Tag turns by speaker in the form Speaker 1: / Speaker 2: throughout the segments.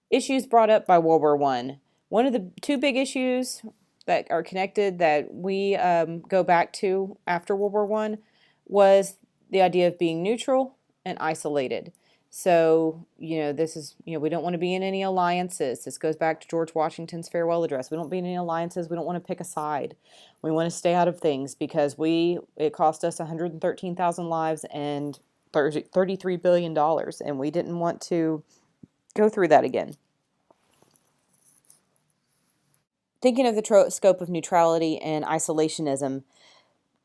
Speaker 1: Issues brought up by World War I. One of the two big issues that are connected that we go back to after World War I was the idea of being neutral and isolated. So, this is, we don't want to be in any alliances. This goes back to George Washington's farewell address. We don't be in any alliances. We don't want to pick a side. We want to stay out of things because it cost us 113,000 lives and $33 billion, and we didn't want to go through that again. Thinking of the scope of neutrality and isolationism,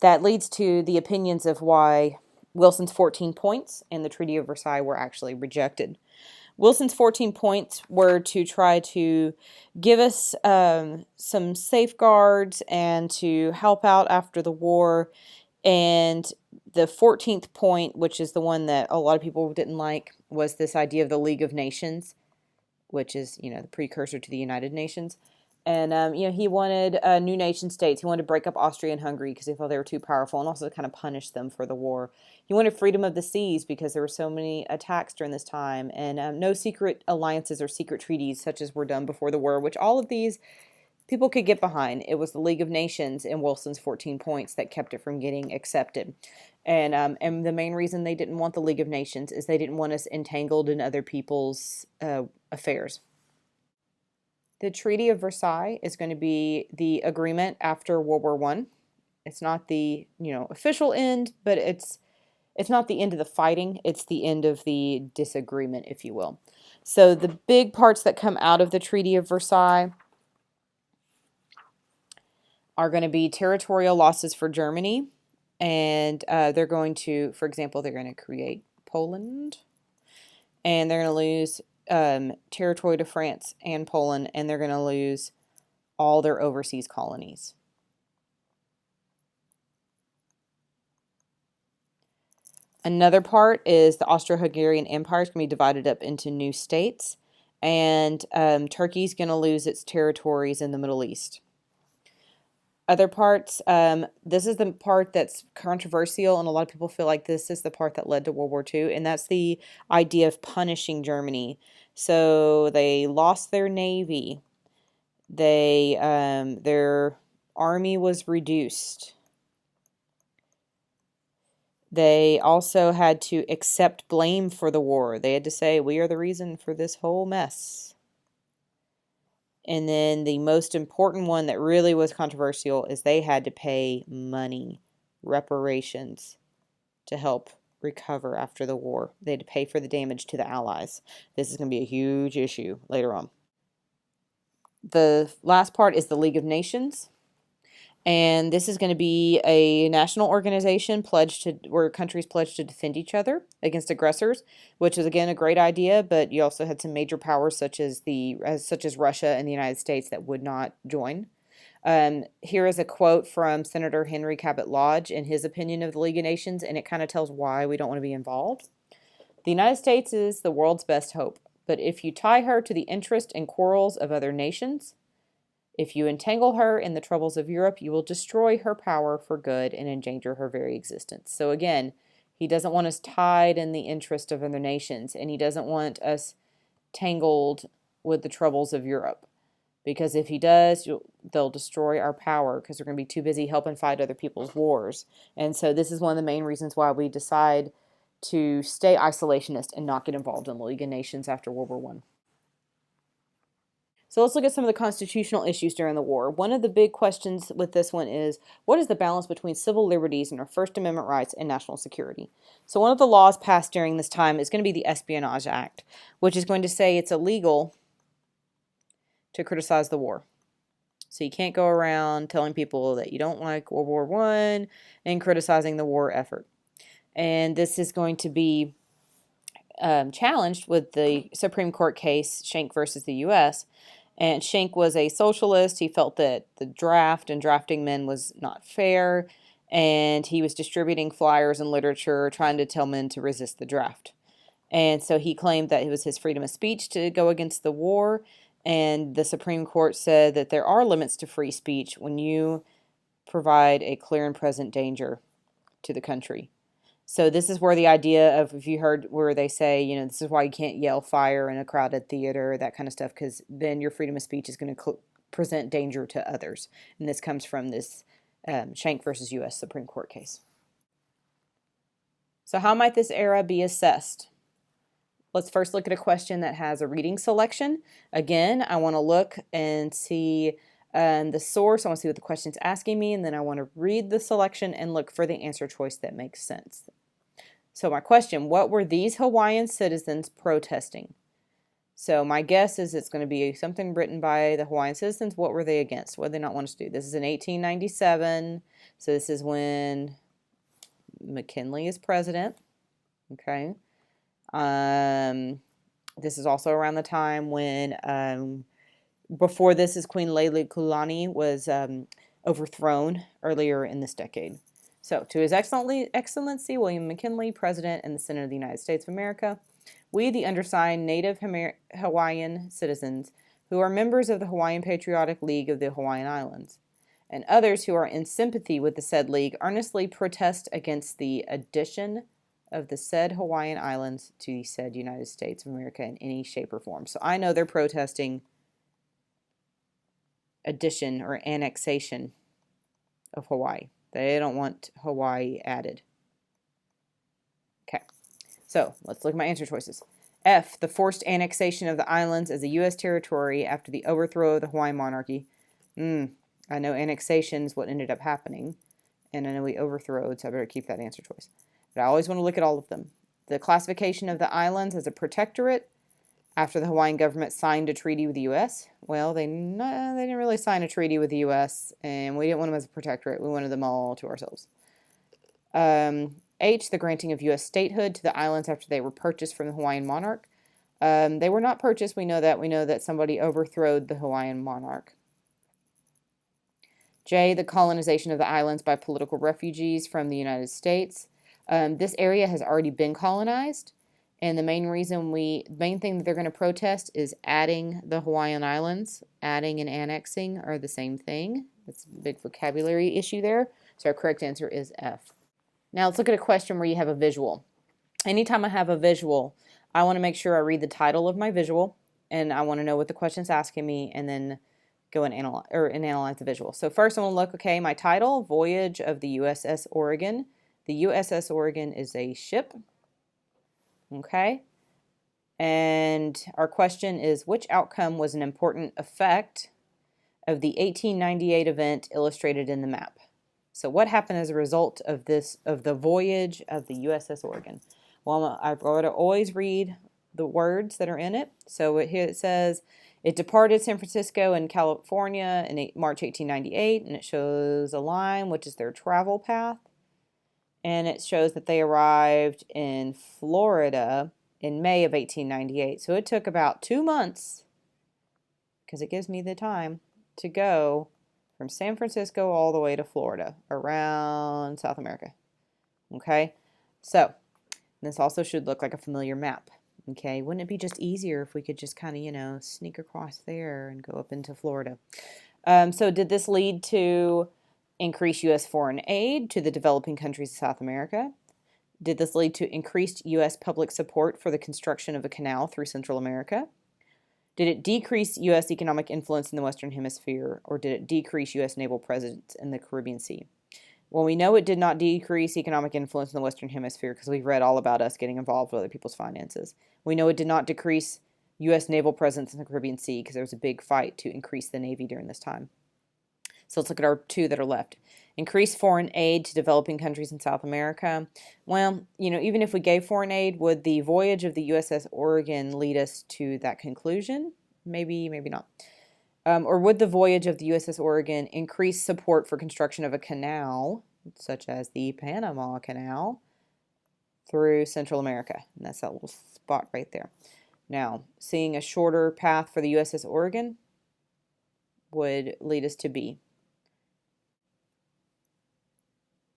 Speaker 1: that leads to the opinions of why Wilson's 14 points and the Treaty of Versailles were actually rejected. Wilson's 14 points were to try to give us some safeguards and to help out after the war. And the 14th point, which is the one that a lot of people didn't like, was this idea of the League of Nations, which is, the precursor to the United Nations. And, he wanted new nation states. He wanted to break up Austria and Hungary because he thought they were too powerful, and also to kind of punish them for the war. He wanted freedom of the seas because there were so many attacks during this time, and no secret alliances or secret treaties such as were done before the war, which all of these people could get behind. It was the League of Nations and Wilson's 14 points that kept it from getting accepted. And the main reason they didn't want the League of Nations is they didn't want us entangled in other people's affairs. The Treaty of Versailles is going to be the agreement after World War I. It's not the, official end, but it's not the end of the fighting. It's the end of the disagreement, if you will. So the big parts that come out of the Treaty of Versailles are going to be territorial losses for Germany. And they're going to, for example, they're going to create Poland. And they're going to lose territory to France and Poland, and they're going to lose all their overseas colonies. Another part is the Austro-Hungarian Empire is going to be divided up into new states, and Turkey's going to lose its territories in the Middle East. Other parts, this is the part that's controversial, and a lot of people feel like this is the part that led to World War II, and that's the idea of punishing Germany. So they lost their navy. Their army was reduced. They also had to accept blame for the war. They had to say, we are the reason for this whole mess. And then the most important one that really was controversial is they had to pay money, reparations, to help recover after the war. They had to pay for the damage to the Allies. This is going to be a huge issue later on. The last part is the League of Nations. And this is going to be a national organization where countries pledge to defend each other against aggressors, which is again a great idea. But you also had some major powers such as Russia and the United States that would not join. Here is a quote from Senator Henry Cabot Lodge in his opinion of the League of Nations, and it kind of tells why we don't want to be involved. The United States is the world's best hope, but if you tie her to the interest and quarrels of other nations, if you entangle her in the troubles of Europe, you will destroy her power for good and endanger her very existence. So again, he doesn't want us tied in the interest of other nations, and he doesn't want us tangled with the troubles of Europe. Because if he does, they'll destroy our power because we're going to be too busy helping fight other people's wars. And so this is one of the main reasons why we decide to stay isolationist and not get involved in the League of Nations after World War I. So let's look at some of the constitutional issues during the war. One of the big questions with this one is, what is the balance between civil liberties and our First Amendment rights and national security? So one of the laws passed during this time is going to be the Espionage Act, which is going to say it's illegal to criticize the war. So you can't go around telling people that you don't like World War I and criticizing the war effort. And this is going to be challenged with the Supreme Court case, Shank versus the U.S., and Shank was a socialist. He felt that the draft and drafting men was not fair, and he was distributing flyers and literature trying to tell men to resist the draft. And so he claimed that it was his freedom of speech to go against the war, and the Supreme Court said that there are limits to free speech when you provide a clear and present danger to the country. So this is where the idea of, if you heard where they say, you know, this is why you can't yell fire in a crowded theater, that kind of stuff, because then your freedom of speech is going to present danger to others. And this comes from this Shank versus U.S. Supreme Court case. So how might this era be assessed? Let's first look at a question that has a reading selection. Again, I want to look and see the source. I want to see what the question's asking me, and then I want to read the selection and look for the answer choice that makes sense. So my question, what were these Hawaiian citizens protesting? So my guess is it's going to be something written by the Hawaiian citizens. What were they against? What did they not want us to do? This is in 1897. So this is when McKinley is president. Okay. This is also around the time when, before this is Queen Lelekulani was overthrown earlier in this decade. So, to His Excellency William McKinley, President and the Senate of the United States of America, we, the undersigned Native Hawaiian citizens, who are members of the Hawaiian Patriotic League of the Hawaiian Islands, and others who are in sympathy with the said league, earnestly protest against the addition of the said Hawaiian Islands to the said United States of America in any shape or form. So I know they're protesting addition or annexation of Hawaii. They don't want Hawaii added. Okay, so let's look at my answer choices. F, the forced annexation of the islands as a U.S. territory after the overthrow of the Hawaiian monarchy. I know annexation is what ended up happening, and I know we overthrowed, so I better keep that answer choice. But I always want to look at all of them. The classification of the islands as a protectorate after the Hawaiian government signed a treaty with the U.S. Well, they didn't really sign a treaty with the U.S., and we didn't want them as a protectorate. We wanted them all to ourselves. H, the granting of U.S. statehood to the islands after they were purchased from the Hawaiian monarch. They were not purchased. We know that. We know that somebody overthrowed the Hawaiian monarch. J, the colonization of the islands by political refugees from the United States. This area has already been colonized, and the main thing that they're going to protest is adding the Hawaiian Islands. Adding and annexing are the same thing. That's a big vocabulary issue there. So our correct answer is F. Now let's look at a question where you have a visual. Anytime I have a visual, I want to make sure I read the title of my visual, and I want to know what the question's asking me, and then go and analyze the visual. So first I'm going to look, okay, my title, Voyage of the USS Oregon. The USS Oregon is a ship. Okay. And our question is, which outcome was an important effect of the 1898 event illustrated in the map? So what happened as a result of the voyage of the USS Oregon? Well, I've got to always read the words that are in it. So here it says, it departed San Francisco and California in March 1898, and it shows a line, which is their travel path. And it shows that they arrived in Florida in May of 1898. So it took about 2 months, because it gives me the time, to go from San Francisco all the way to Florida, around South America. Okay, so this also should look like a familiar map. Okay, wouldn't it be just easier if we could just kind of, sneak across there and go up into Florida? So did this lead to increased U.S. foreign aid to the developing countries of South America? Did this lead to increased U.S. public support for the construction of a canal through Central America? Did it decrease U.S. economic influence in the Western Hemisphere, or did it decrease U.S. naval presence in the Caribbean Sea? Well, we know it did not decrease economic influence in the Western Hemisphere because we've read all about us getting involved with other people's finances. We know it did not decrease U.S. naval presence in the Caribbean Sea because there was a big fight to increase the Navy during this time. So let's look at our two that are left. Increase foreign aid to developing countries in South America. Well, even if we gave foreign aid, would the voyage of the USS Oregon lead us to that conclusion? Maybe, maybe not. Or would the voyage of the USS Oregon increase support for construction of a canal, such as the Panama Canal, through Central America? And that's that little spot right there. Now, seeing a shorter path for the USS Oregon would lead us to B.